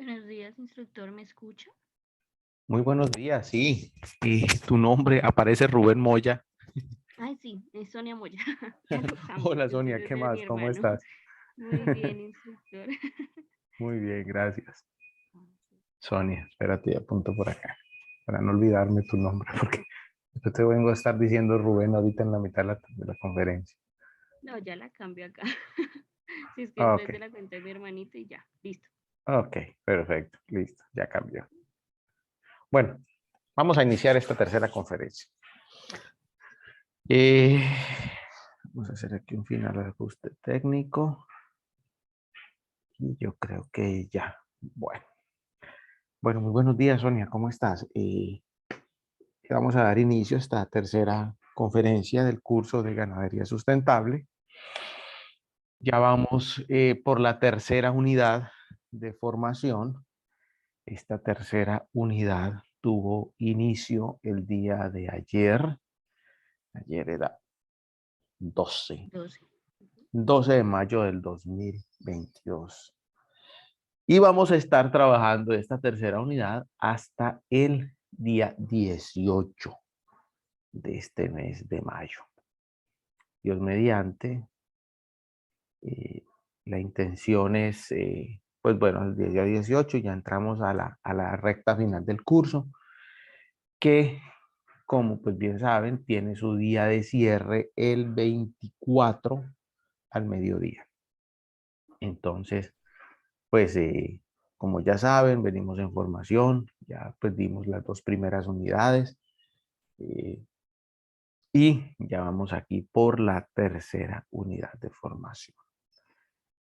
Buenos días, instructor, ¿me escucha? Muy buenos días, sí. Y tu nombre aparece Rubén Moya. Ay, sí, es Sonia Moya. Ya lo cambié, Hola entonces Sonia, es ¿qué de mi más? ¿Cómo hermano. estás? Muy bien, instructor. Muy bien, gracias. Sonia, espérate, apunto por acá para no olvidarme tu nombre, porque yo te vengo a estar diciendo Rubén ahorita en la mitad de la conferencia. No, ya la cambio acá. Si es que esta Ok, es de la cuenta de mi hermanito y ya, listo. ok, perfecto, listo, ya cambió. Bueno, vamos a iniciar esta tercera conferencia. Vale. Eh, Vamos a hacer aquí un final de ajuste técnico y yo creo que ya. Bueno, muy buenos días, Sonia, ¿cómo estás? Vamos a dar inicio a esta tercera conferencia del curso de ganadería sustentable. Ya vamos por la tercera unidad de formación. Esta tercera unidad tuvo inicio el día de ayer. Ayer era 12, 12. 12 de mayo del 2022. Y vamos a estar trabajando esta tercera unidad hasta el día 18 de este mes de mayo. Dios mediante, eh, la intención es, pues bueno, el día 18 ya entramos a la recta final del curso, que como pues bien saben, tiene su día de cierre el 24 al mediodía. Entonces, pues como ya saben, venimos en formación, ya pues dimos las dos primeras unidades eh, y ya vamos aquí por la tercera unidad de formación.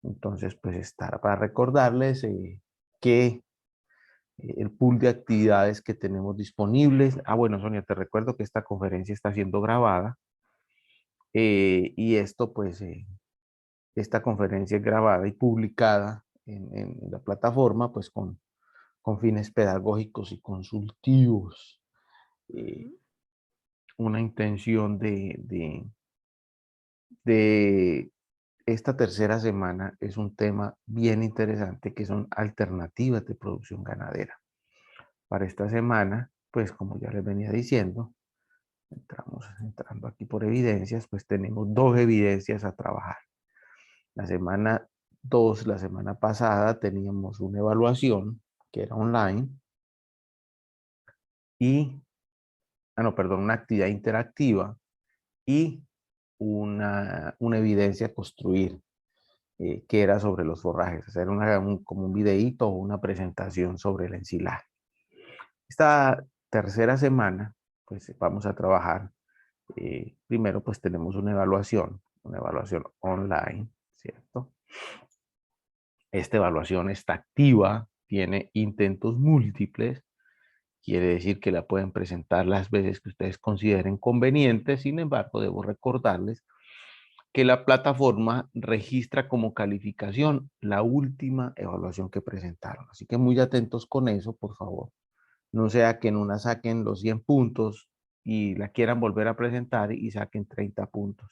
Entonces, pues estar para recordarles que el pool de actividades que tenemos disponibles. Bueno, Sonia, te recuerdo que esta conferencia está siendo grabada y esto, pues, esta conferencia es grabada y publicada en la plataforma, pues, con fines pedagógicos y consultivos. Eh, Ujú. una intención de esta tercera semana es un tema bien interesante que son alternativas de producción ganadera. Para esta semana, pues como ya les venía diciendo, entrando aquí por evidencias, pues tenemos dos evidencias a trabajar. La semana 2, la semana pasada, teníamos una evaluación que era online y, no, perdón, una actividad interactiva y una evidencia a construir, que era sobre los forrajes, hacer como un videíto o una presentación sobre el ensilaje. Esta tercera semana, pues vamos a trabajar. Primero, pues tenemos una evaluación online, ¿cierto? Esta evaluación está activa, tiene intentos múltiples, quiere decir que la pueden presentar las veces que ustedes consideren convenientes. Sin embargo, debo recordarles que la plataforma registra como calificación la última evaluación que presentaron. Así que muy atentos con eso, por favor. No sea que en una saquen los 100 puntos y la quieran volver a presentar y saquen 30 puntos.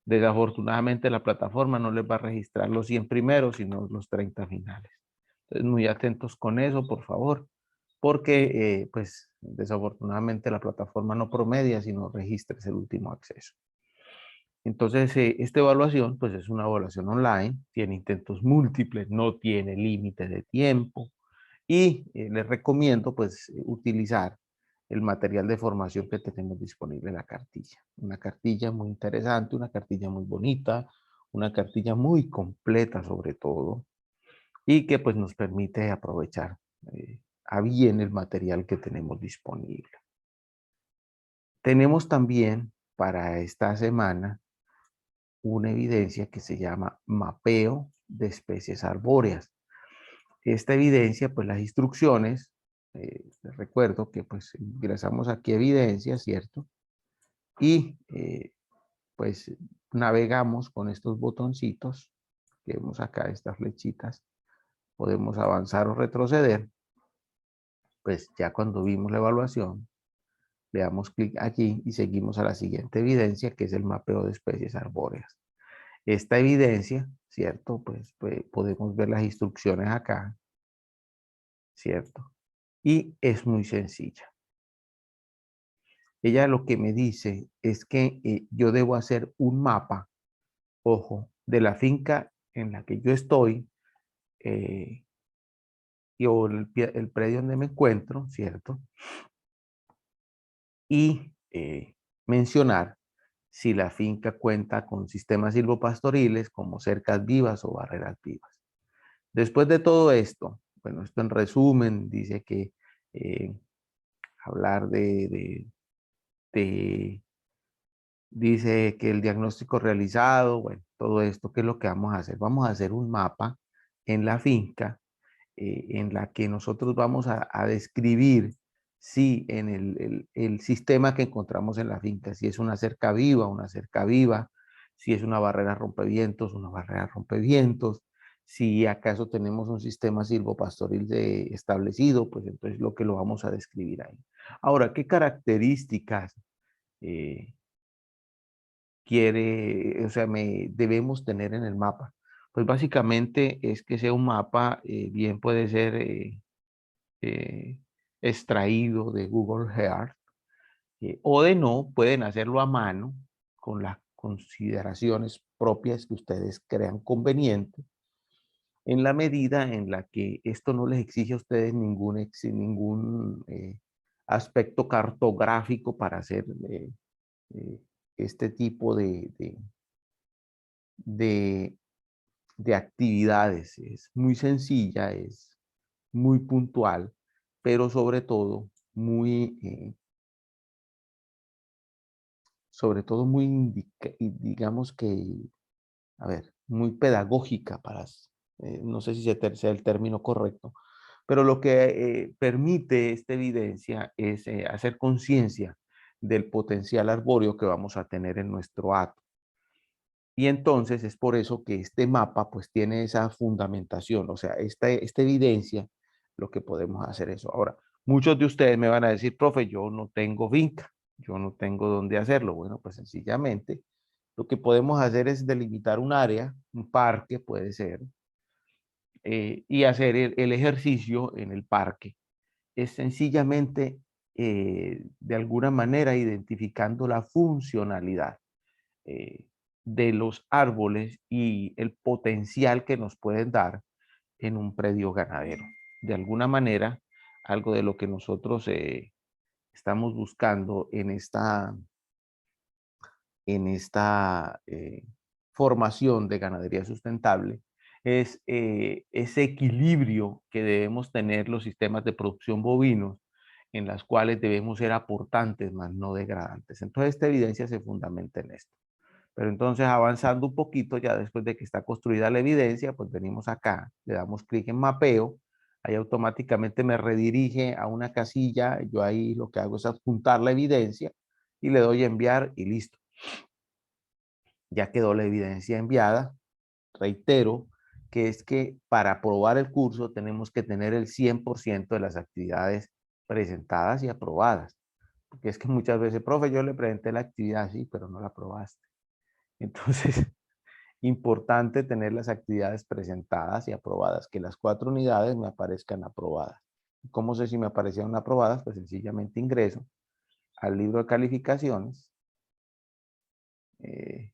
Desafortunadamente la plataforma no les va a registrar los 100 primeros, sino los 30 finales. Entonces, muy atentos con eso, por favor, porque pues desafortunadamente la plataforma no promedia, sino registra el último acceso. Entonces, esta evaluación, pues es una evaluación online, tiene intentos múltiples, no tiene límite de tiempo y les recomiendo, pues, utilizar el material de formación que tenemos disponible en la cartilla. Una cartilla muy interesante, una cartilla muy bonita, una cartilla muy completa sobre todo y que pues nos permite aprovechar a bien el material que tenemos disponible. Tenemos también para esta semana una evidencia que se llama mapeo de especies arbóreas. Esta evidencia, pues las instrucciones, les recuerdo que pues ingresamos aquí a evidencia, ¿cierto? Y pues navegamos con estos botoncitos que vemos acá, estas flechitas, podemos avanzar o retroceder. Pues ya cuando vimos la evaluación, le damos clic aquí y seguimos a la siguiente evidencia, que es el mapeo de especies arbóreas. Esta evidencia, ¿cierto? Pues podemos ver las instrucciones acá ¿cierto? Y es muy sencilla. Ella lo que me dice es que yo debo hacer un mapa, ojo, de la finca en la que yo estoy, o el predio donde me encuentro, ¿cierto? Y mencionar si la finca cuenta con sistemas silvopastoriles como cercas vivas o barreras vivas. Después de todo esto, bueno, esto en resumen dice que eh, hablar de- dice que el diagnóstico realizado, bueno, todo esto, ¿qué es lo que vamos a hacer? Vamos a hacer un mapa en la finca en la que nosotros vamos a describir si en el sistema que encontramos en la finca, si es una cerca viva, si es una barrera rompevientos, si acaso tenemos un sistema silvopastoril establecido, pues entonces lo que lo vamos a describir ahí. Ahora, ¿qué características eh, debemos tener en el mapa? Pues básicamente es que sea un mapa, bien puede ser eh, extraído de Google Earth, o de no, pueden hacerlo a mano con las consideraciones propias que ustedes crean conveniente, en la medida en la que esto no les exige a ustedes ningún aspecto cartográfico para hacer eh, este tipo de, de actividades. Es muy sencilla, es muy puntual, pero sobre todo muy, digamos que, a ver, muy pedagógica no sé si sea el término correcto, pero lo que permite esta evidencia es hacer conciencia del potencial arbóreo que vamos a tener en nuestro hato. Y entonces es por eso que este mapa pues tiene esa fundamentación, o sea, esta evidencia, lo que podemos hacer eso. Ahora, muchos de ustedes me van a decir, profe, yo no tengo finca, yo no tengo dónde hacerlo. Bueno, pues sencillamente lo que podemos hacer es delimitar un área, un parque puede ser, y hacer el ejercicio en el parque. Es sencillamente, de alguna manera, identificando la funcionalidad eh, de los árboles y el potencial que nos pueden dar en un predio ganadero. De alguna manera, algo de lo que nosotros estamos buscando en esta formación de ganadería sustentable es ese equilibrio que debemos tener los sistemas de producción bovinos, en las cuales debemos ser aportantes, más no degradantes. Entonces, esta evidencia se fundamenta en esto. Pero entonces, avanzando un poquito, ya después de que está construida la evidencia, pues venimos acá, le damos clic en mapeo, ahí automáticamente me redirige a una casilla, yo ahí lo que hago es adjuntar la evidencia y le doy a enviar y listo. Ya quedó la evidencia enviada. Reitero que es que para aprobar el curso tenemos que tener el 100% de las actividades presentadas y aprobadas. Porque es que muchas veces, profe, yo le presenté la actividad, sí, pero no la aprobaste. Entonces, importante tener las actividades presentadas y aprobadas, que las 4 unidades me aparezcan aprobadas. ¿Cómo sé si me aparecieron aprobadas? Pues sencillamente ingreso al libro de calificaciones, eh,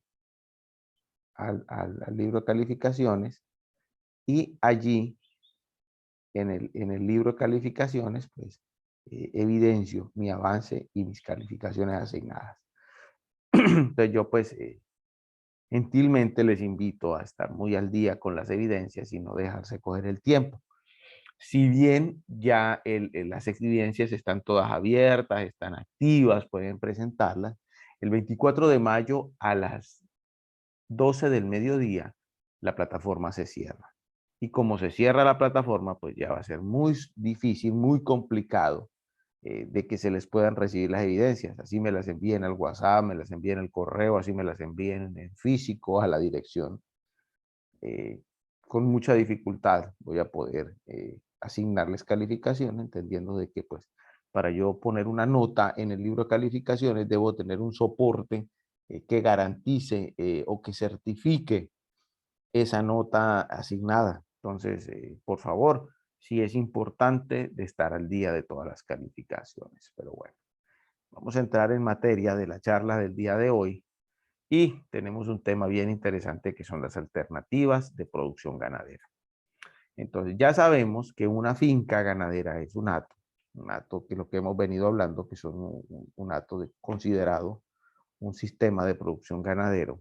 al libro de calificaciones, y allí en el libro de calificaciones, pues evidencio mi avance y mis calificaciones asignadas. Entonces yo pues gentilmente les invito a estar muy al día con las evidencias y no dejarse coger el tiempo. Si bien ya las evidencias están todas abiertas, están activas, pueden presentarlas, el 24 de mayo a las 12 del mediodía la plataforma se cierra. Y como se cierra la plataforma, pues ya va a ser muy difícil, muy complicado de que se les puedan recibir las evidencias. Así me las envíen al WhatsApp, me las envíen al correo, así me las envíen en físico a la dirección. Eh, con mucha dificultad voy a poder asignarles calificación, entendiendo de que pues para yo poner una nota en el libro de calificaciones debo tener un soporte que garantice o que certifique esa nota asignada. Entonces, por favor, sí es importante de estar al día de todas las calificaciones. Pero bueno, vamos a entrar en materia de la charla del día de hoy y tenemos un tema bien interesante que son las alternativas de producción ganadera. Entonces ya sabemos que una finca ganadera es un hato que lo que hemos venido hablando, que son un hato considerado un sistema de producción ganadero.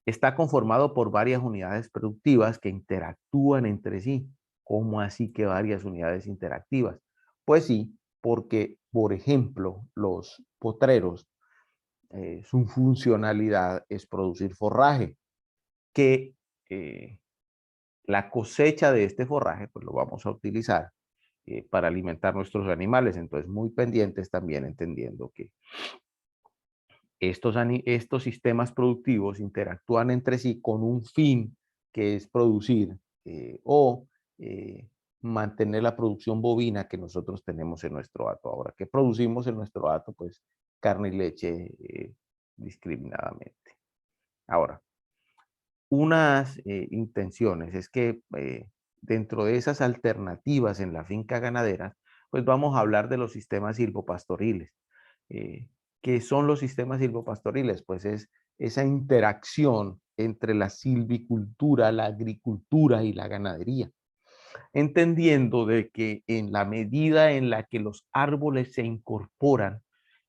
Está conformado por varias unidades productivas que interactúan entre sí. ¿Cómo así que varias unidades interactivas? Pues sí, porque, por ejemplo, los potreros, su funcionalidad es producir forraje, que la cosecha de este forraje, pues lo vamos a utilizar para alimentar nuestros animales. Entonces, muy pendientes también, entendiendo que estos sistemas productivos interactúan entre sí con un fin que es producir o mantener la producción bovina que nosotros tenemos en nuestro hato. Ahora, ¿qué producimos en nuestro hato? Pues carne y leche discriminadamente. Ahora, unas intenciones es que dentro de esas alternativas en la finca ganadera, pues vamos a hablar de los sistemas silvopastoriles. Eh, ¿Qué son los sistemas silvopastoriles? Pues es esa interacción entre la silvicultura, la agricultura y la ganadería, entendiendo de que en la medida en la que los árboles se incorporan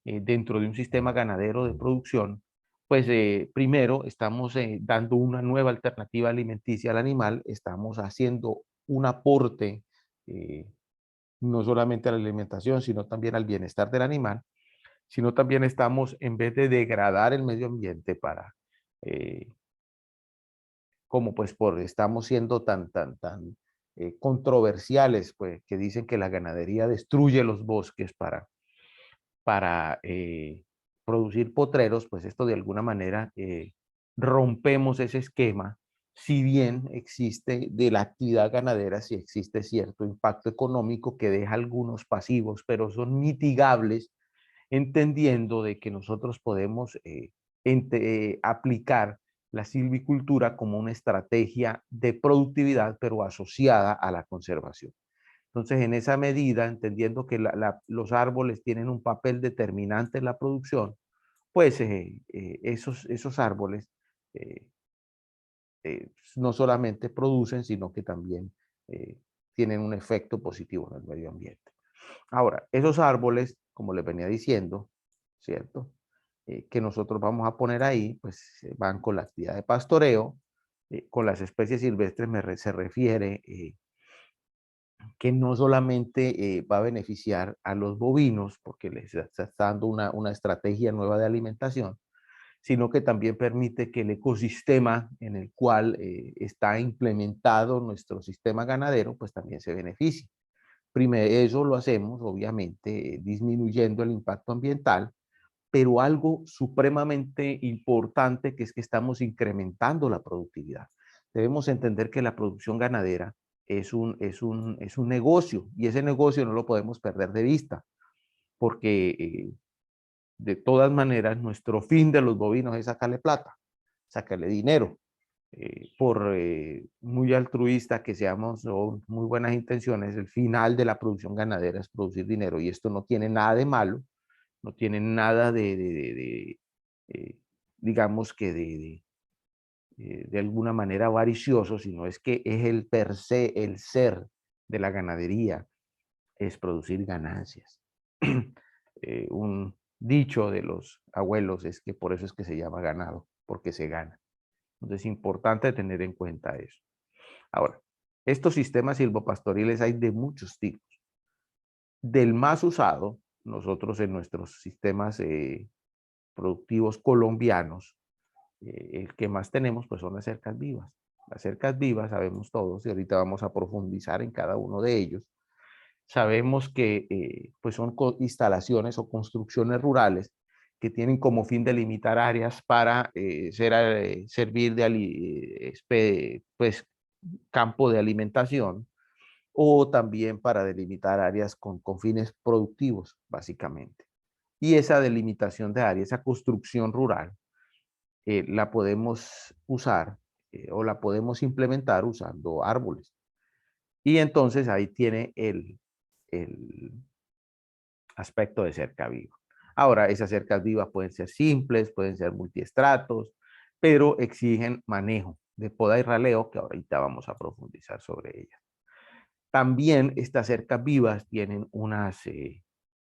dentro de un sistema ganadero de producción, pues primero estamos dando una nueva alternativa alimenticia al animal, estamos haciendo un aporte no solamente a la alimentación, sino también al bienestar del animal, sino también estamos, en vez de degradar el medio ambiente eh, como pues estamos siendo tan controversiales, pues que dicen que la ganadería destruye los bosques para producir potreros, pues esto de alguna manera rompemos ese esquema. Si bien existe de la actividad ganadera, si existe cierto impacto económico que deja algunos pasivos, pero son mitigables, entendiendo de que nosotros podemos aplicar la silvicultura como una estrategia de productividad, pero asociada a la conservación. Entonces, en esa medida, entendiendo que los árboles tienen un papel determinante en la producción, pues esos árboles eh, no solamente producen, sino que también tienen un efecto positivo en el medio ambiente. Ahora, esos árboles, como les venía diciendo, ¿cierto? Que nosotros vamos a poner ahí, pues van con la actividad de pastoreo, con las especies silvestres se refiere que no solamente va a beneficiar a los bovinos, porque les está dando una estrategia nueva de alimentación, sino que también permite que el ecosistema en el cual está implementado nuestro sistema ganadero, pues también se beneficie. Primero, eso lo hacemos, obviamente, disminuyendo el impacto ambiental, pero algo supremamente importante que es que estamos incrementando la productividad. Debemos entender que la producción ganadera es un negocio y ese negocio no lo podemos perder de vista porque de todas maneras nuestro fin de los bovinos es sacarle plata, sacarle dinero. Por muy altruista que seamos o muy buenas intenciones, el final de la producción ganadera es producir dinero y esto no tiene nada de malo, no tiene nada eh, digamos que de alguna manera avaricioso, sino es que es el per se, el ser de la ganadería, es producir ganancias. Un dicho de los abuelos es que por eso es que se llama ganado, porque se gana. Entonces es importante tener en cuenta eso. Ahora, estos sistemas silvopastoriles hay de muchos tipos. Del más usado, nosotros en nuestros sistemas productivos colombianos, el que más tenemos pues son las cercas vivas. Las cercas vivas sabemos todos y ahorita vamos a profundizar en cada uno de ellos. Sabemos que pues son instalaciones o construcciones rurales que tienen como fin delimitar áreas para servir de pues, campo de alimentación o también para delimitar áreas con fines productivos, básicamente. Y esa delimitación de áreas, esa construcción rural, la podemos usar o la podemos implementar usando árboles. Y entonces ahí tiene el aspecto de cerca viva. Ahora, esas cercas vivas pueden ser simples, pueden ser multiestratos, pero exigen manejo de poda y raleo, que ahorita vamos a profundizar sobre ellas. También estas cercas vivas tienen unas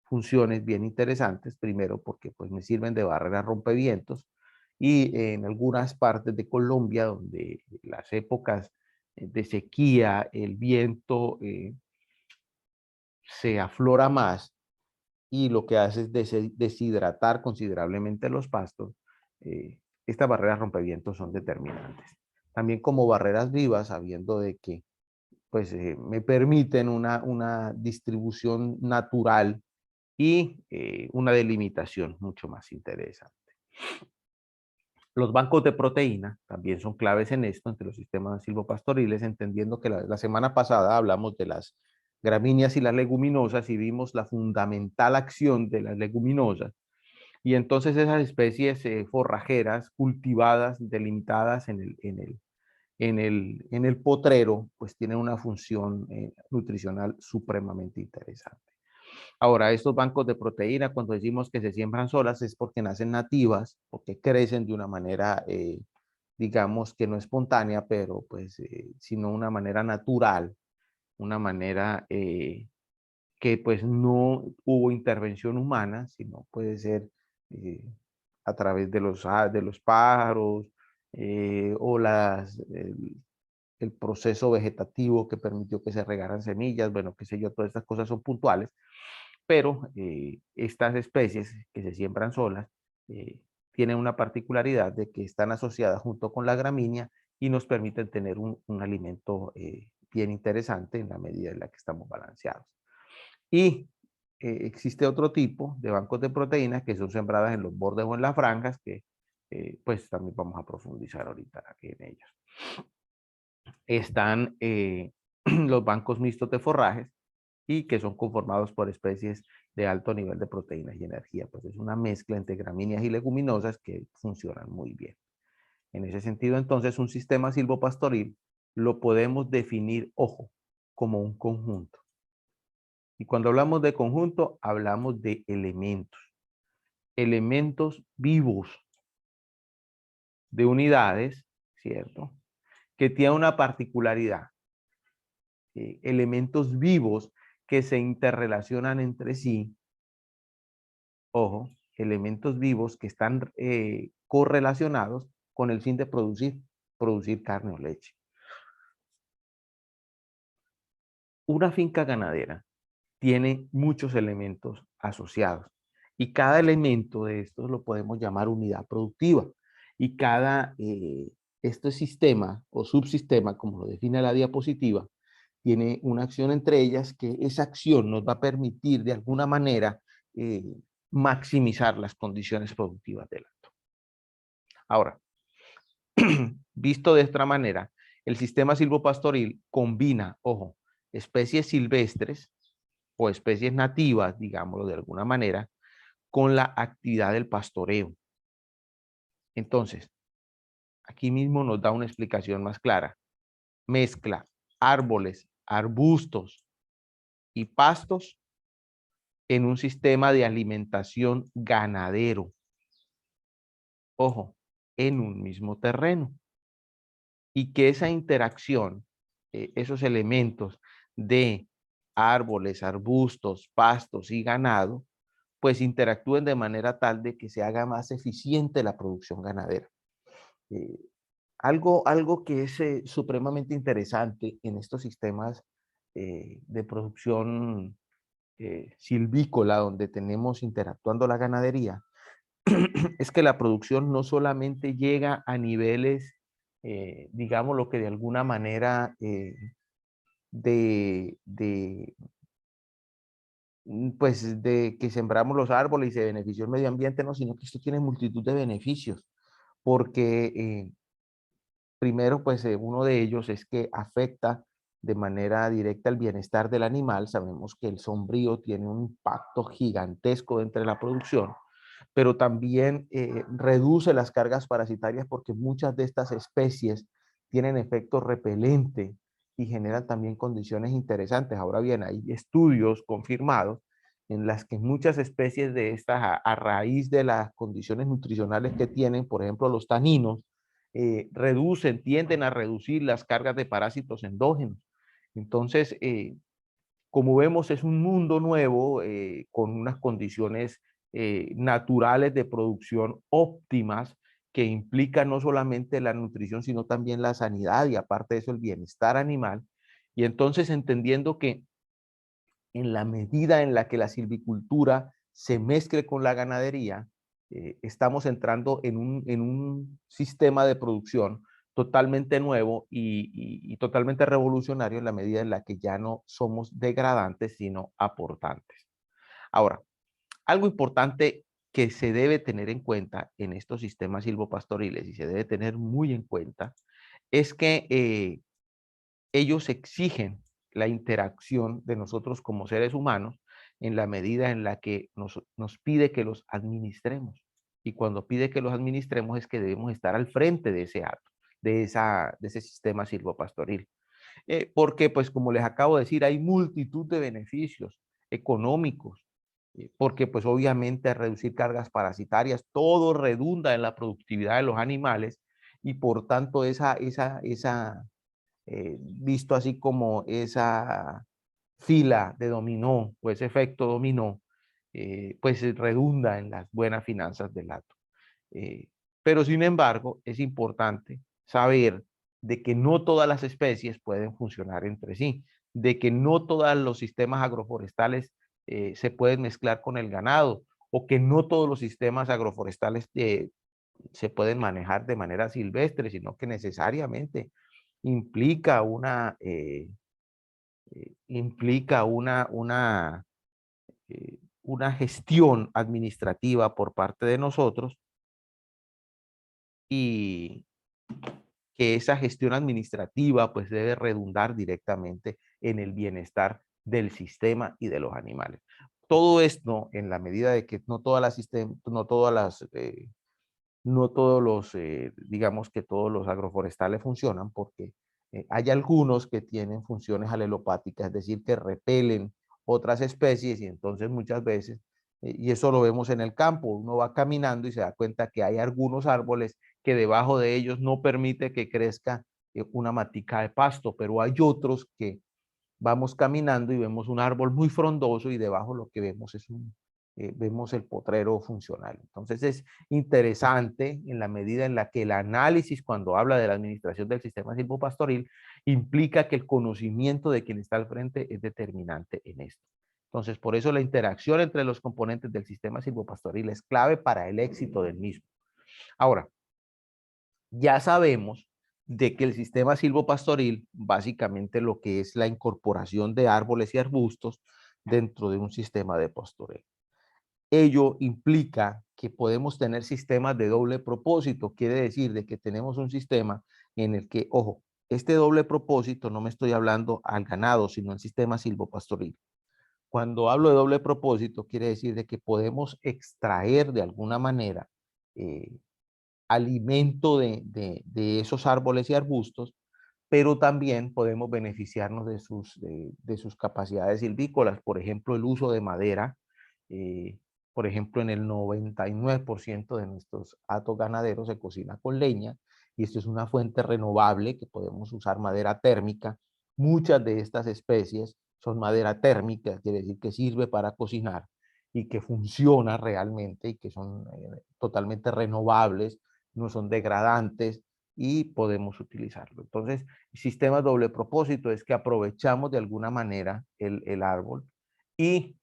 funciones bien interesantes, primero porque pues me sirven de barrera rompevientos, y en algunas partes de Colombia donde las épocas de sequía, el viento se aflora más y lo que hace es deshidratar considerablemente los pastos, estas barreras rompevientos son determinantes. También como barreras vivas, sabiendo de que pues me permiten una distribución natural y una delimitación mucho más interesante. Los bancos de proteína también son claves en esto, entre los sistemas silvopastoriles, entendiendo que la semana pasada hablamos de las gramíneas y las leguminosas y vimos la fundamental acción de las leguminosas. Y entonces esas especies forrajeras cultivadas, delimitadas en el potrero, pues tienen una función nutricional supremamente interesante. Ahora, estos bancos de proteína, cuando decimos que se siembran solas, es porque nacen nativas, porque crecen de una manera, digamos que no espontánea, pero pues, sino una manera natural, una manera que pues no hubo intervención humana, sino puede ser eh, a través de los pájaros o el proceso vegetativo que permitió que se regaran semillas, bueno, qué sé yo, todas estas cosas son puntuales, pero estas especies que se siembran solas tienen una particularidad de que están asociadas junto con la gramínea y nos permiten tener un alimento bien interesante en la medida en la que estamos balanceados. Y existe otro tipo de bancos de proteínas que son sembradas en los bordes o en las franjas, que pues también vamos a profundizar ahorita aquí en ellos. Están los bancos mixtos de forrajes y que son conformados por especies de alto nivel de proteínas y energía. Pues es una mezcla entre gramíneas y leguminosas que funcionan muy bien. En ese sentido, entonces, un sistema silvopastoril lo podemos definir, ojo, como un conjunto. Y cuando hablamos de conjunto, hablamos de elementos vivos de unidades, ¿cierto? Que tienen una particularidad, elementos vivos que se interrelacionan entre sí, ojo, elementos vivos que están correlacionados con el fin de producir carne o leche. Una finca ganadera tiene muchos elementos asociados y cada elemento de estos lo podemos llamar unidad productiva y cada este sistema o subsistema, como lo define la diapositiva, tiene una acción entre ellas que esa acción nos va a permitir de alguna manera eh, maximizar las condiciones productivas del acto. Ahora, visto de esta manera, el sistema silvopastoril combina, ojo, especies silvestres o especies nativas, digámoslo de alguna manera, con la actividad del pastoreo. Entonces, aquí mismo nos da una explicación más clara. Mezcla árboles, arbustos y pastos en un sistema de alimentación ganadero. Ojo, en un mismo terreno. Y que esa interacción, esos elementos de árboles, arbustos, pastos y ganado, pues interactúen de manera tal de que se haga más eficiente la producción ganadera. Eh, algo que es supremamente interesante en estos sistemas de producción silvícola, donde tenemos interactuando la ganadería, es que la producción no solamente llega a niveles, digamos, lo que de alguna manera de pues de que sembramos los árboles y se benefició el medio ambiente, no, sino que esto tiene multitud de beneficios, porque primero, pues uno de ellos es que afecta de manera directa el bienestar del animal. Sabemos que el sombrío tiene un impacto gigantesco dentro de la producción, pero también reduce las cargas parasitarias porque muchas de estas especies tienen efecto repelente y generan también condiciones interesantes. Ahora bien, hay estudios confirmados en las que muchas especies de estas, a raíz de las condiciones nutricionales que tienen, por ejemplo, los taninos, tienden a reducir las cargas de parásitos endógenos. Entonces, como vemos, es un mundo nuevo con unas condiciones naturales de producción óptimas que implican no solamente la nutrición, sino también la sanidad y aparte de eso el bienestar animal. Y entonces entendiendo que en la medida en la que la silvicultura se mezcle con la ganadería, estamos entrando en un sistema de producción totalmente nuevo y totalmente revolucionario en la medida en la que ya no somos degradantes, sino aportantes. Ahora, algo importante que se debe tener en cuenta en estos sistemas silvopastoriles y se debe tener muy en cuenta es que ellos exigen la interacción de nosotros como seres humanos en la medida en la que nos pide que los administremos. Y cuando pide que los administremos es que debemos estar al frente de ese acto, de ese sistema silvopastoril. Porque, pues, como les acabo de decir, hay multitud de beneficios económicos, porque, pues, obviamente, reducir cargas parasitarias, todo redunda en la productividad de los animales y, por tanto, visto así como esa fila de dominó o ese efecto dominó, pues redunda en las buenas finanzas del hato. Eh, pero sin embargo, es importante saber de que no todas las especies pueden funcionar entre sí, de que no todos los sistemas agroforestales se pueden mezclar con el ganado o que no todos los sistemas agroforestales se pueden manejar de manera silvestre, sino que necesariamente implica una gestión administrativa por parte de nosotros y que esa gestión administrativa pues debe redundar directamente en el bienestar del sistema y de los animales. Todo esto en la medida de que no todas las sistemas, no todas las no todos los, digamos que todos los agroforestales funcionan porque hay algunos que tienen funciones alelopáticas, es decir, que repelen otras especies y entonces muchas veces, y eso lo vemos en el campo, uno va caminando y se da cuenta que hay algunos árboles que debajo de ellos no permite que crezca una matica de pasto, pero hay otros que vamos caminando y vemos un árbol muy frondoso y debajo lo que vemos es vemos el potrero funcional. Entonces es interesante en la medida en la que el análisis cuando habla de la administración del sistema silvopastoril implica que el conocimiento de quien está al frente es determinante en esto. Entonces por eso la interacción entre los componentes del sistema silvopastoril es clave para el éxito del mismo. Ahora, ya sabemos de que el sistema silvopastoril, básicamente lo que es la incorporación de árboles y arbustos dentro de un sistema de pastoreo. Ello implica que podemos tener sistemas de doble propósito, quiere decir de que tenemos un sistema en el que, ojo, este doble propósito no me estoy hablando al ganado, sino en sistema silvopastoril. Cuando hablo de doble propósito, quiere decir de que podemos extraer de alguna manera alimento de esos árboles y arbustos, pero también podemos beneficiarnos de sus capacidades silvícolas, por ejemplo, el uso de madera, por ejemplo, en el 99% de nuestros hatos ganaderos se cocina con leña, y esto es una fuente renovable que podemos usar madera térmica. Muchas de estas especies son madera térmica, quiere decir que sirve para cocinar y que funciona realmente y que son totalmente renovables, no son degradantes y podemos utilizarlo. Entonces, el sistema doble propósito es que aprovechamos de alguna manera el árbol y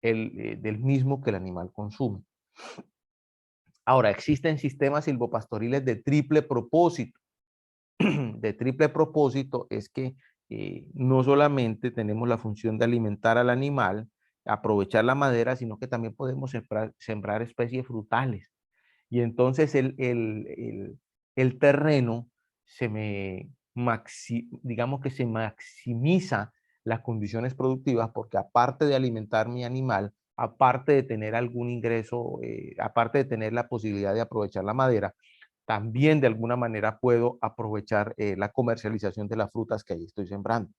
del mismo que el animal consume. Ahora, existen sistemas silvopastoriles de triple propósito. De triple propósito es que no solamente tenemos la función de alimentar al animal, aprovechar la madera, sino que también podemos sembrar especies frutales. Y entonces el terreno digamos que se maximiza las condiciones productivas porque aparte de alimentar mi animal, aparte de tener algún ingreso, aparte de tener la posibilidad de aprovechar la madera, también de alguna manera puedo aprovechar la comercialización de las frutas que ahí estoy sembrando.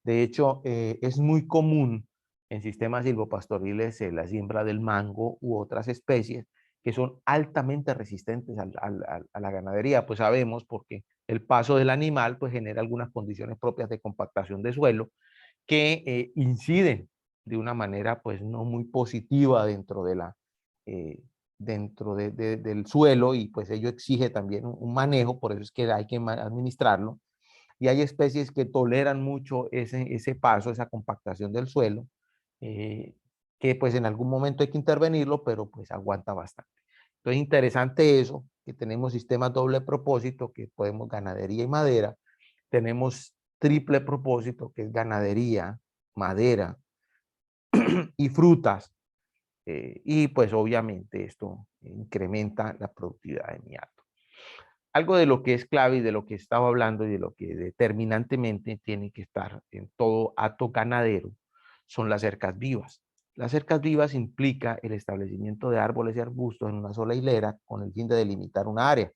De hecho, es muy común en sistemas silvopastoriles la siembra del mango u otras especies que son altamente resistentes a la ganadería. Pues sabemos porque el paso del animal pues genera algunas condiciones propias de compactación de suelo que inciden de una manera pues no muy positiva dentro de del suelo, y pues ello exige también un manejo, por eso es que hay que administrarlo. Y hay especies que toleran mucho ese paso, esa compactación del suelo, eh, que pues en algún momento hay que intervenirlo, pero pues aguanta bastante. Entonces interesante eso, que tenemos sistemas doble propósito, que podemos ganadería y madera, tenemos triple propósito, que es ganadería, madera y frutas, y pues obviamente esto incrementa la productividad de mi hato. Algo de lo que es clave y de lo que estaba hablando y de lo que determinantemente tiene que estar en todo hato ganadero son las cercas vivas. Las cercas vivas implica el establecimiento de árboles y arbustos en una sola hilera con el fin de delimitar una área.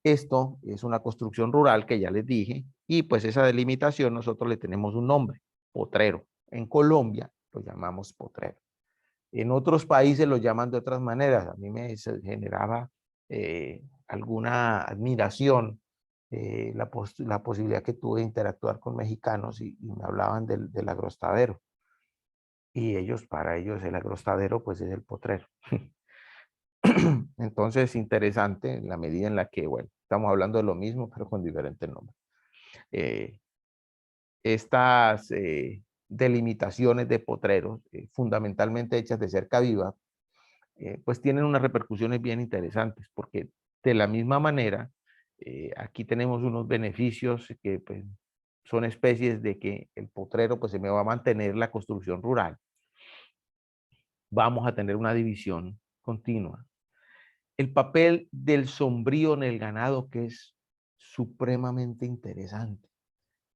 Esto es una construcción rural que ya les dije, y pues esa delimitación nosotros le tenemos un nombre, potrero. En Colombia lo llamamos potrero. En otros países lo llaman de otras maneras. A mí me generaba alguna admiración la posibilidad que tuve de interactuar con mexicanos y me hablaban del agrostadero. Y ellos, para ellos, el agrostadero pues es el potrero. Entonces, interesante en la medida en la que, bueno, estamos hablando de lo mismo, pero con diferentes nombres. Eh, estas delimitaciones de potreros, fundamentalmente hechas de cerca viva, pues tienen unas repercusiones bien interesantes, porque de la misma manera, aquí tenemos unos beneficios que pues, son especies de que el potrero pues se me va a mantener la construcción rural. Vamos a tener una división continua. El papel del sombrío en el ganado, que es supremamente interesante.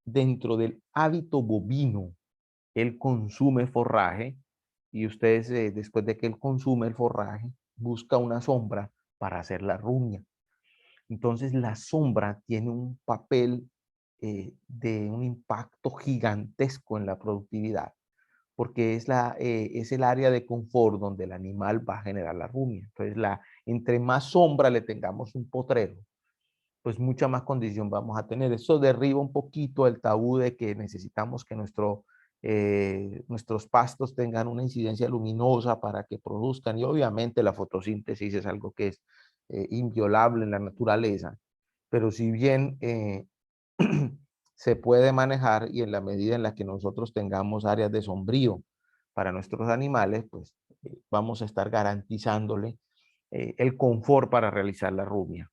Dentro del hábito bovino, él consume forraje, y ustedes después de que él consume el forraje, busca una sombra para hacer la rumia. Entonces la sombra tiene un papel de un impacto gigantesco en la productividad, porque es el área de confort donde el animal va a generar la rumia. Entonces, entre más sombra le tengamos un potrero, pues mucha más condición vamos a tener. Eso derriba un poquito el tabú de que necesitamos que nuestros pastos tengan una incidencia luminosa para que produzcan, y obviamente la fotosíntesis es algo que es inviolable en la naturaleza, pero si bien se puede manejar, y en la medida en la que nosotros tengamos áreas de sombrío para nuestros animales, pues vamos a estar garantizándole el confort para realizar la rumia.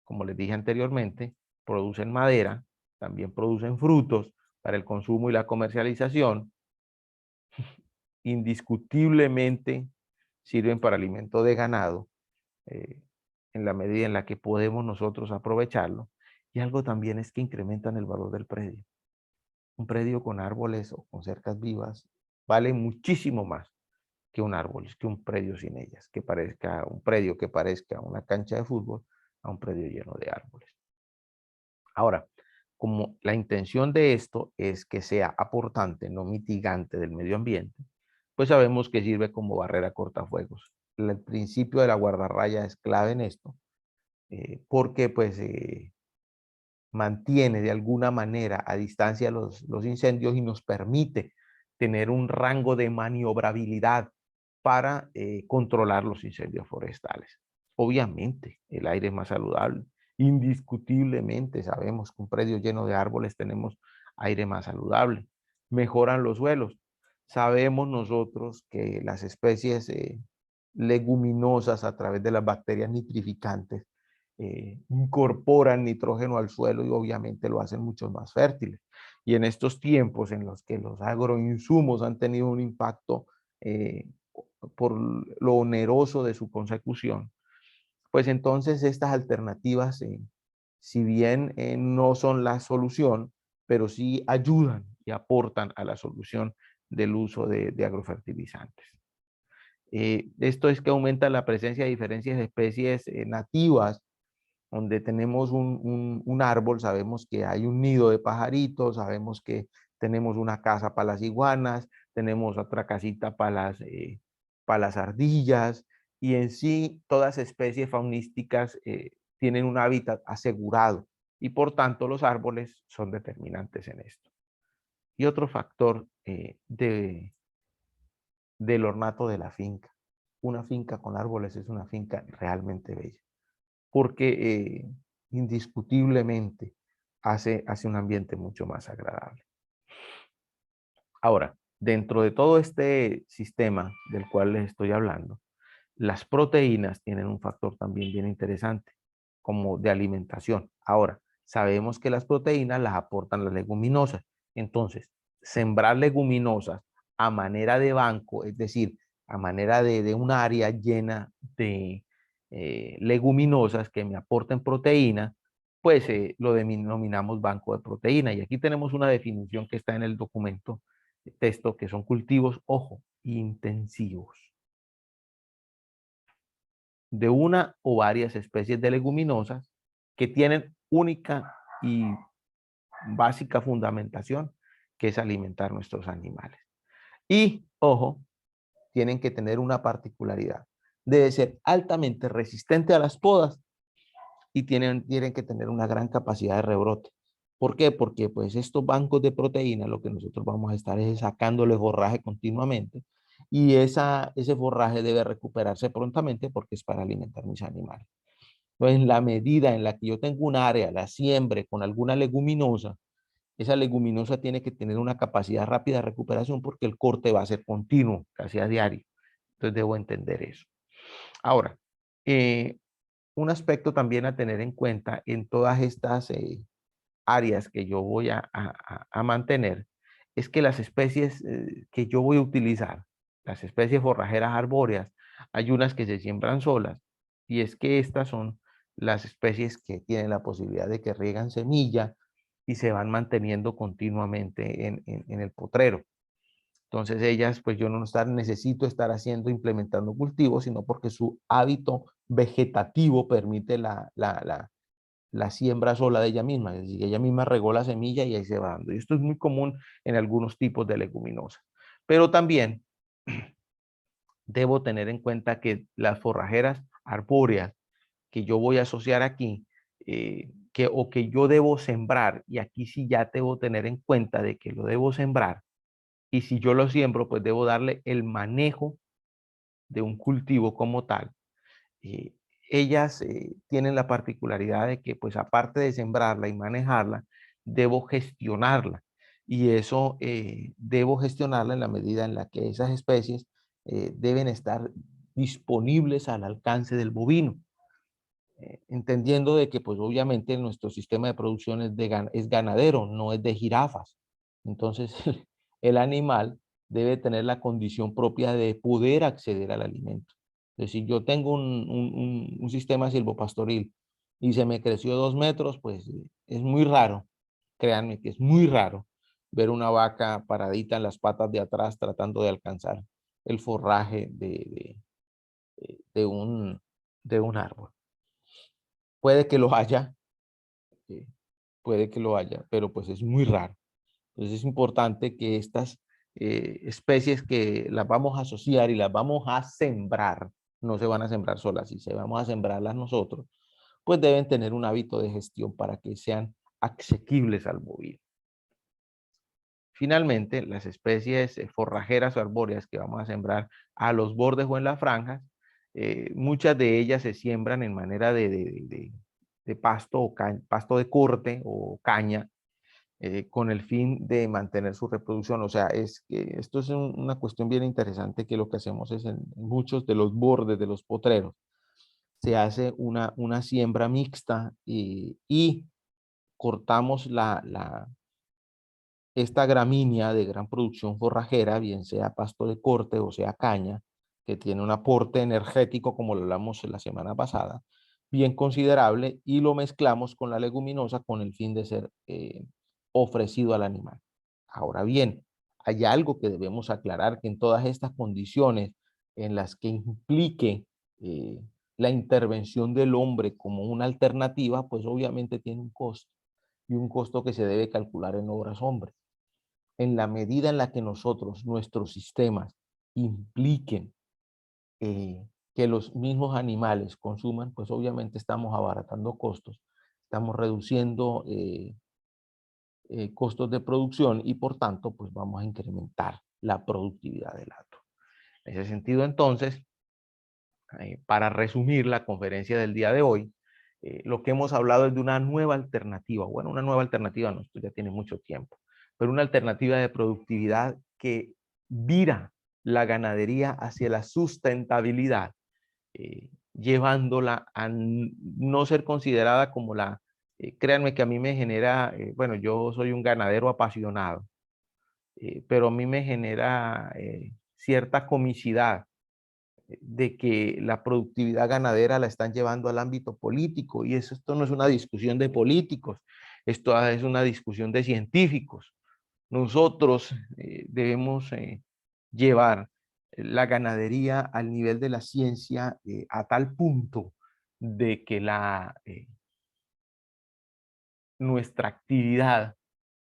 Como les dije anteriormente, producen madera, también producen frutos para el consumo y la comercialización. Indiscutiblemente sirven para alimento de ganado, eh, en la medida en la que podemos nosotros aprovecharlo. Y algo también es que incrementan el valor del predio. Un predio con árboles o con cercas vivas vale muchísimo más que un árbol, que un predio sin ellas, que parezca un predio que parezca una cancha de fútbol a un predio lleno de árboles. Ahora, como la intención de esto es que sea aportante, no mitigante del medio ambiente, pues sabemos que sirve como barrera cortafuegos. El principio de la guardarraya es clave en esto, porque pues mantiene de alguna manera a distancia los incendios y nos permite tener un rango de maniobrabilidad para controlar los incendios forestales. Obviamente, el aire es más saludable. Indiscutiblemente sabemos que un predio lleno de árboles tenemos aire más saludable. Mejoran los suelos. Sabemos nosotros que las especies leguminosas, a través de las bacterias nitrificantes, incorporan nitrógeno al suelo y obviamente lo hacen mucho más fértiles. Y en estos tiempos en los que los agroinsumos han tenido un impacto eh, por lo oneroso de su consecución, pues entonces estas alternativas, si bien no son la solución, pero sí ayudan y aportan a la solución del uso de agrofertilizantes. Esto es que aumenta la presencia de diferencias de especies nativas donde tenemos un árbol, sabemos que hay un nido de pajaritos, sabemos que tenemos una casa para las iguanas, tenemos otra casita para las ardillas, y en sí todas especies faunísticas tienen un hábitat asegurado, y por tanto los árboles son determinantes en esto. Y otro factor del ornato de la finca. Una finca con árboles es una finca realmente bella, porque indiscutiblemente hace un ambiente mucho más agradable. Ahora, dentro de todo este sistema del cual les estoy hablando, las proteínas tienen un factor también bien interesante, como de alimentación. Ahora, sabemos que las proteínas las aportan las leguminosas. Entonces, sembrar leguminosas a manera de banco, es decir, a manera de un área llena de leguminosas que me aporten proteína, pues lo denominamos banco de proteína. Y aquí tenemos una definición que está en el documento de texto, que son cultivos, ojo, intensivos, de una o varias especies de leguminosas que tienen única y básica fundamentación, que es alimentar nuestros animales. Y, ojo, tienen que tener una particularidad. Debe ser altamente resistente a las podas y tienen que tener una gran capacidad de rebrote. ¿Por qué? Porque pues estos bancos de proteína, lo que nosotros vamos a estar es sacándole forraje continuamente, y ese forraje debe recuperarse prontamente porque es para alimentar mis animales. Entonces, en la medida en la que yo tengo un área, la siembre con alguna leguminosa, esa leguminosa tiene que tener una capacidad rápida de recuperación porque el corte va a ser continuo, casi a diario. Entonces debo entender eso. Ahora, eh, un aspecto también a tener en cuenta en todas estas áreas que yo voy a mantener es que las especies que yo voy a utilizar, las especies forrajeras arbóreas, hay unas que se siembran solas, y es que estas son las especies que tienen la posibilidad de que riegan semilla y se van manteniendo continuamente en el potrero. Entonces ellas, pues yo necesito estar implementando cultivos, sino porque su hábito vegetativo permite la siembra sola de ella misma, es decir, ella misma regó la semilla y ahí se va dando. Y esto es muy común en algunos tipos de leguminosas. Pero también debo tener en cuenta que las forrajeras arbóreas que yo voy a asociar aquí, o que yo debo sembrar, y aquí sí ya debo tener en cuenta de que lo debo sembrar, y si yo lo siembro, pues debo darle el manejo de un cultivo como tal. eh, Ellas tienen la particularidad de que, pues aparte de sembrarla y manejarla, debo gestionarla. Y eso debo gestionarla en la medida en la que esas especies deben estar disponibles al alcance del bovino. Entendiendo de que, pues obviamente, nuestro sistema de producción es ganadero, no es de jirafas. Entonces, el animal debe tener la condición propia de poder acceder al alimento. Es decir, yo tengo un sistema silvopastoril y se me creció 2 metros, pues es muy raro, créanme que es muy raro ver una vaca paradita en las patas de atrás tratando de alcanzar el forraje de un árbol. Puede que lo haya, eh, puede que lo haya, pero pues es muy raro. Entonces es importante que estas especies que las vamos a asociar y las vamos a sembrar, no se van a sembrar solas, si se vamos a sembrarlas nosotros, pues deben tener un hábito de gestión para que sean asequibles al bovino. Finalmente, las especies forrajeras o arbóreas que vamos a sembrar a los bordes o en las franjas, muchas de ellas se siembran en manera de pasto o pasto de corte o caña, con el fin de mantener su reproducción. O sea, es que esto es una cuestión bien interesante, que lo que hacemos es en muchos de los bordes de los potreros se hace una siembra mixta, y cortamos esta gramínea de gran producción forrajera, bien sea pasto de corte o sea caña, que tiene un aporte energético, como lo hablamos la semana pasada, bien considerable, y lo mezclamos con la leguminosa con el fin de ser ofrecido al animal. Ahora bien, hay algo que debemos aclarar, que en todas estas condiciones en las que implique eh, la intervención del hombre como una alternativa, pues obviamente tiene un costo, y un costo que se debe calcular en horas hombre. En la medida en la que nosotros, nuestros sistemas, impliquen que los mismos animales consuman, pues obviamente estamos abaratando costos, estamos reduciendo costos de producción y por tanto, pues vamos a incrementar la productividad del hato. En ese sentido, entonces, para resumir la conferencia del día de hoy, lo que hemos hablado es de una nueva alternativa. Bueno, una nueva alternativa, no, esto ya tiene mucho tiempo, pero una alternativa de productividad que vira la ganadería hacia la sustentabilidad, llevándola a no ser considerada como la, créanme que a mí me genera, bueno, yo soy un ganadero apasionado, pero a mí me genera cierta comicidad de que la productividad ganadera la están llevando al ámbito político y eso, esto no es una discusión de políticos, esto es una discusión de científicos. Nosotros debemos llevar la ganadería al nivel de la ciencia a tal punto de que nuestra actividad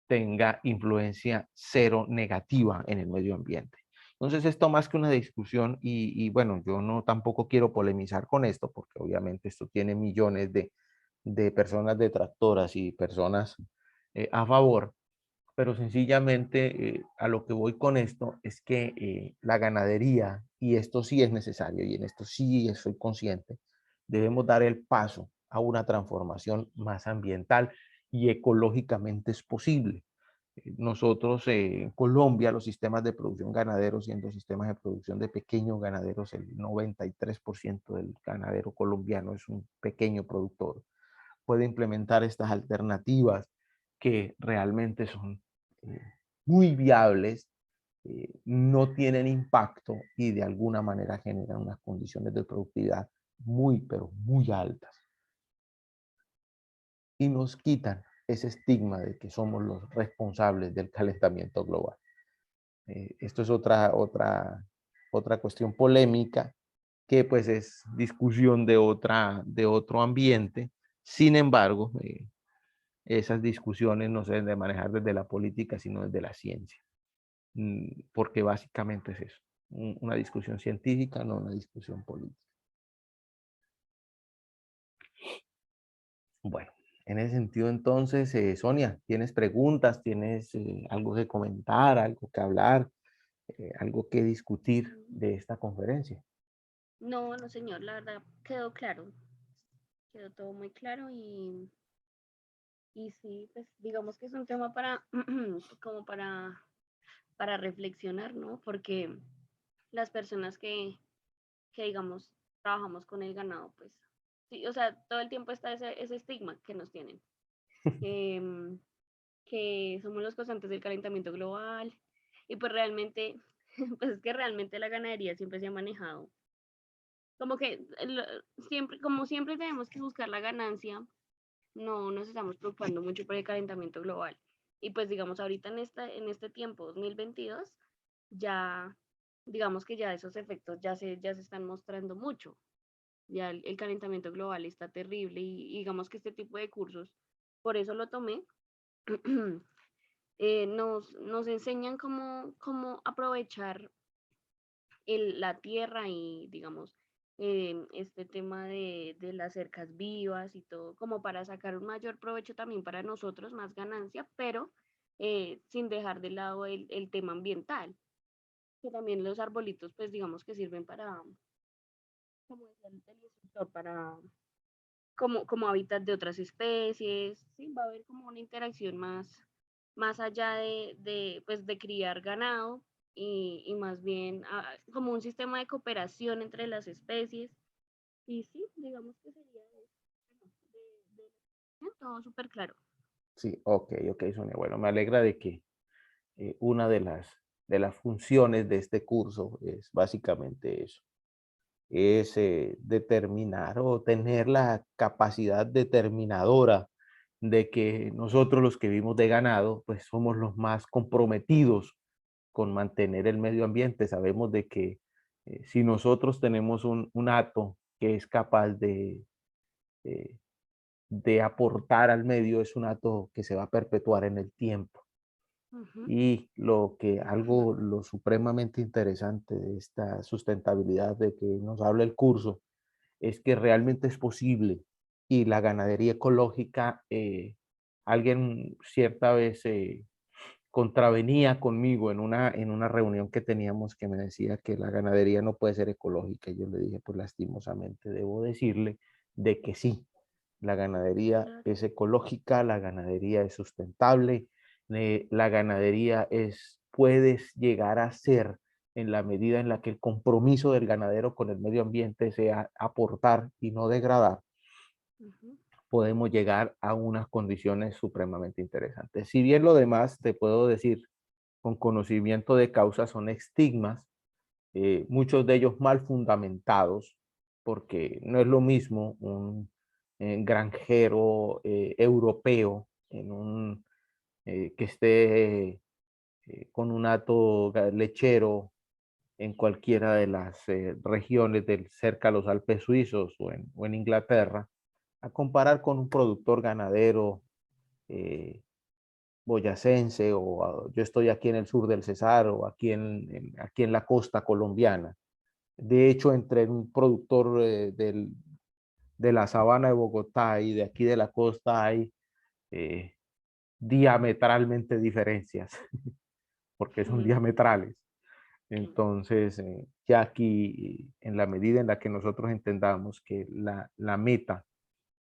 tenga influencia cero negativa en el medio ambiente. Entonces esto más que una discusión y bueno, yo no tampoco quiero polemizar con esto porque obviamente esto tiene millones de personas detractoras y personas a favor, pero sencillamente a lo que voy con esto es que la ganadería, y esto sí es necesario y en esto sí soy consciente, debemos dar el paso a una transformación más ambiental y ecológicamente es posible. Nosotros en Colombia, los sistemas de producción ganaderos, siendo sistemas de producción de pequeños ganaderos, el 93% del ganadero colombiano es un pequeño productor, puede implementar estas alternativas que realmente son eh, muy viables, no tienen impacto y de alguna manera generan unas condiciones de productividad muy, pero muy altas. Y nos quitan ese estigma de que somos los responsables del calentamiento global. Esto es otra cuestión polémica que pues es discusión de otro ambiente. Sin embargo, esas discusiones no se deben de manejar desde la política, sino desde la ciencia. Porque básicamente es eso, una discusión científica, no una discusión política. Bueno, en ese sentido entonces, Sonia, ¿tienes preguntas? ¿Tienes algo que comentar, algo que hablar, algo que discutir de esta conferencia? No, no, señor, la verdad quedó claro, quedó todo muy claro y sí, pues digamos que es un tema para, como para reflexionar, ¿no? Porque las personas que, digamos, trabajamos con el ganado, pues, sí, o sea, todo el tiempo está ese estigma que nos tienen, que, que somos los causantes del calentamiento global y pues realmente, pues es que realmente la ganadería siempre se ha manejado como que siempre, como siempre tenemos que buscar la ganancia, no nos estamos preocupando mucho por el calentamiento global. Y pues digamos, ahorita en este tiempo, 2022, ya, digamos que ya esos efectos ya se están mostrando mucho. Ya el calentamiento global está terrible y digamos que este tipo de cursos, por eso lo tomé, nos enseñan cómo aprovechar la tierra y, digamos, este tema de las cercas vivas y todo, como para sacar un mayor provecho también para nosotros, más ganancia, pero sin dejar de lado el tema ambiental, que también los arbolitos, pues digamos que sirven para, como decía el instructor, para como hábitat de otras especies, ¿sí? Va a haber como una interacción más allá pues, de criar ganado y más bien como un sistema de cooperación entre las especies. Y sí, digamos que sería todo súper claro. Sí, ok, ok, Sonia. Bueno, me alegra de que una de las funciones de este curso es básicamente eso, es determinar o tener la capacidad determinadora de que nosotros los que vivimos de ganado, pues somos los más comprometidos con mantener el medio ambiente. Sabemos de que si nosotros tenemos un hato que es capaz eh, de aportar al medio, es un hato que se va a perpetuar en el tiempo. Ujú. Y lo supremamente interesante de esta sustentabilidad de que nos habla el curso es que realmente es posible. Y la ganadería ecológica, alguien cierta vez contravenía conmigo en una reunión que teníamos, que me decía que la ganadería no puede ser ecológica. Y yo le dije, pues lastimosamente debo decirle de que sí, la ganadería Claro. es ecológica, la ganadería es sustentable, la ganadería puedes llegar a ser, en la medida en la que el compromiso del ganadero con el medio ambiente sea aportar y no degradar, Ujú. podemos llegar a unas condiciones supremamente interesantes. Si bien lo demás, te puedo decir, con conocimiento de causa, son estigmas, muchos de ellos mal fundamentados, porque no es lo mismo un granjero europeo que esté con un hato lechero en cualquiera de las regiones cerca a los Alpes suizos o en Inglaterra, a comparar con un productor ganadero eh, boyacense yo estoy aquí en el sur del Cesar o aquí en la costa colombiana. De hecho, entre un productor de la sabana de Bogotá y de aquí de la costa hay eh, diametralmente diferencias, porque son Ujú. diametrales. Sí. Entonces, ya aquí, en la medida en la que nosotros entendamos que la meta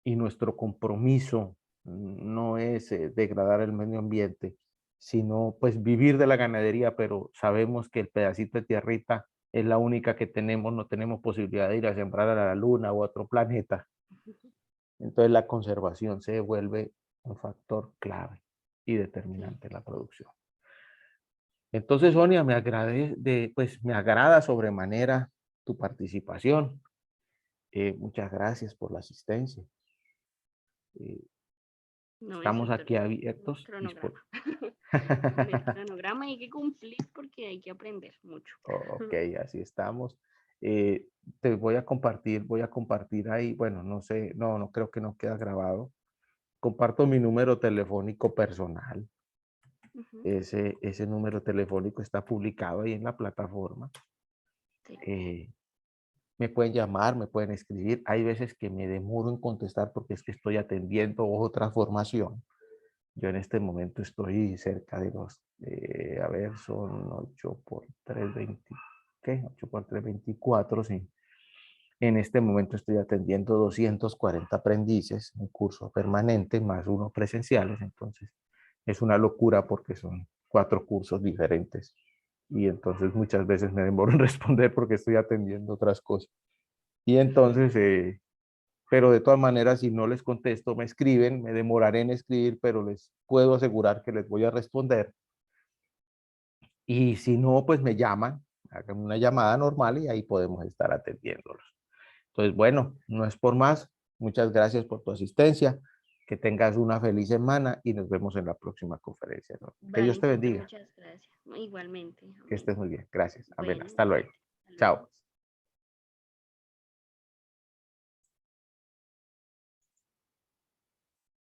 y nuestro compromiso no es degradar el medio ambiente, sino pues vivir de la ganadería, pero sabemos que el pedacito de tierrita es la única que tenemos, no tenemos posibilidad de ir a sembrar a la luna o a otro planeta. Entonces la conservación se vuelve un factor clave y Sí. determinante en la producción. Entonces, Sonia, pues me agrada sobremanera tu participación. Muchas gracias por la asistencia. Eh, No, eso Estamos es aquí el abiertos. cronograma. Con el cronograma hay que cumplir porque hay que aprender mucho. Ok, así estamos. Te voy a compartir ahí, bueno, no sé, no creo que no queda grabado. Comparto mi número telefónico personal. Ujú. Ese número telefónico está publicado ahí en la plataforma. Sí. Eh, Me pueden llamar, me pueden escribir. Hay veces que me demoro en contestar porque es que estoy atendiendo otra formación. Yo en este momento estoy cerca de a ver, son 8 por 3, 20, ¿qué? 8 por 3, 24, sí. En este momento estoy atendiendo 240 aprendices, un curso permanente más uno presenciales, entonces es una locura porque son 4 cursos diferentes y entonces muchas veces me demoro en responder porque estoy atendiendo otras cosas. Y entonces, pero de todas maneras, si no les contesto, me escriben, me demoraré en escribir, pero les puedo asegurar que les voy a responder. Y si no, pues me llaman, hagan una llamada normal y ahí podemos estar atendiéndolos. Entonces, bueno, no es por más. Muchas gracias por tu asistencia. Que tengas una feliz semana y nos vemos en la próxima conferencia, ¿no? Que Dios Vale, te súper, bendiga. muchas gracias. Igualmente, Que amén. estés muy bien. Gracias. Amén. Bueno, Hasta luego. igualmente. Hasta luego. Chao.